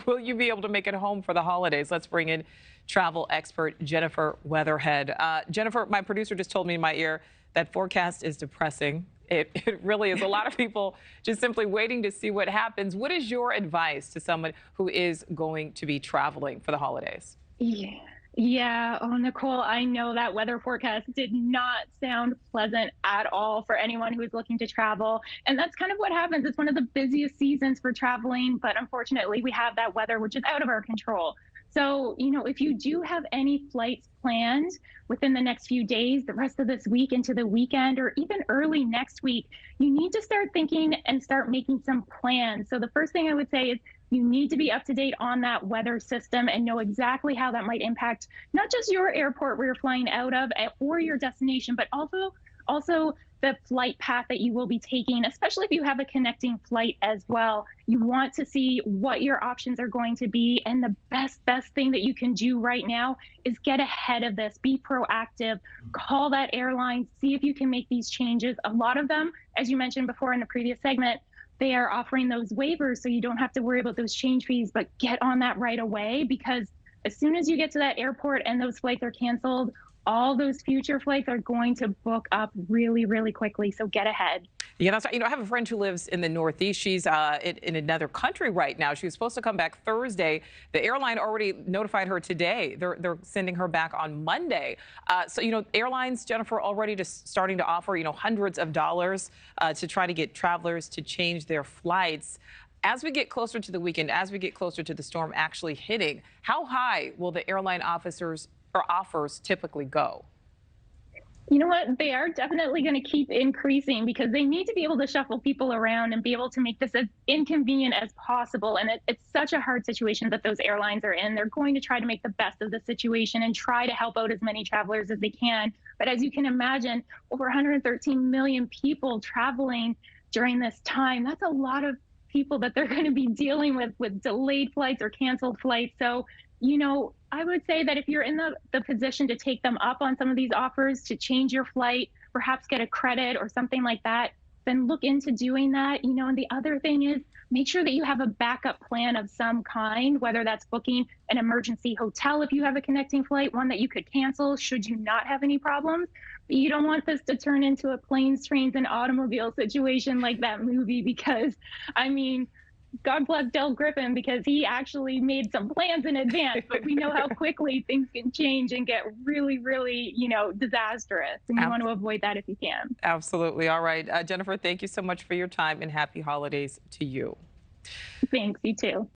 will you be able to make it home for the holidays? Let's bring in travel expert Jennifer Weatherhead. Jennifer, my producer just told me in my ear that forecast is depressing. It really is. A lot of people just simply waiting to see what happens. What is your advice to someone who is going to be traveling for the holidays? Yeah. Yeah. Oh, Nicole, I know that weather forecast did not sound pleasant at all for anyone who is looking to travel. And that's kind of what happens. It's one of the busiest seasons for traveling, but unfortunately, we have that weather, which is out of our control. So, if you do have any flights planned within the next few days, the rest of this week into the weekend, or even early next week, you need to start thinking and start making some plans. So, the first thing I would say is you need to be up to date on that weather system and know exactly how that might impact not just your airport where you're flying out of or your destination, but also the flight path that you will be taking, especially if you have a connecting flight as well. You want to see what your options are going to be. And the best thing that you can do right now is get ahead of this, be proactive, call that airline, see if you can make these changes. A lot of them, as you mentioned before in the previous segment, they are offering those waivers so you don't have to worry about those change fees, but get on that right away, because as soon as you get to that airport and those flights are canceled, all those future flights are going to book up really, really quickly. So get ahead. Yeah, that's right. I have a friend who lives in the Northeast. She's in another country right now. She was supposed to come back Thursday. The airline already notified her today. They're sending her back on Monday. So, airlines, Jennifer, already just starting to offer, hundreds of dollars to try to get travelers to change their flights. As we get closer to the weekend, as we get closer to the storm actually hitting, how high will the airline officers or offers typically go? You know what? They are definitely going to keep increasing because they need to be able to shuffle people around and be able to make this as inconvenient as possible. And it's such a hard situation that those airlines are in. They're going to try to make the best of the situation and try to help out as many travelers as they can. But as you can imagine, over 113 million people traveling during this time, that's a lot of people that they're going to be dealing with delayed flights or canceled flights. So, I would say that if you're in the position to take them up on some of these offers to change your flight, perhaps get a credit or something like that, then look into doing that. And the other thing is make sure that you have a backup plan of some kind, whether that's booking an emergency hotel if you have a connecting flight, one that you could cancel should you not have any problems. But you don't want this to turn into a planes, trains, and automobile situation like that movie, because, God bless Del Griffin, because he actually made some plans in advance, but we know how quickly things can change and get really, really, disastrous. And you want to avoid that if you can. Absolutely. All right. Jennifer, thank you so much for your time and happy holidays to you. Thanks. You too.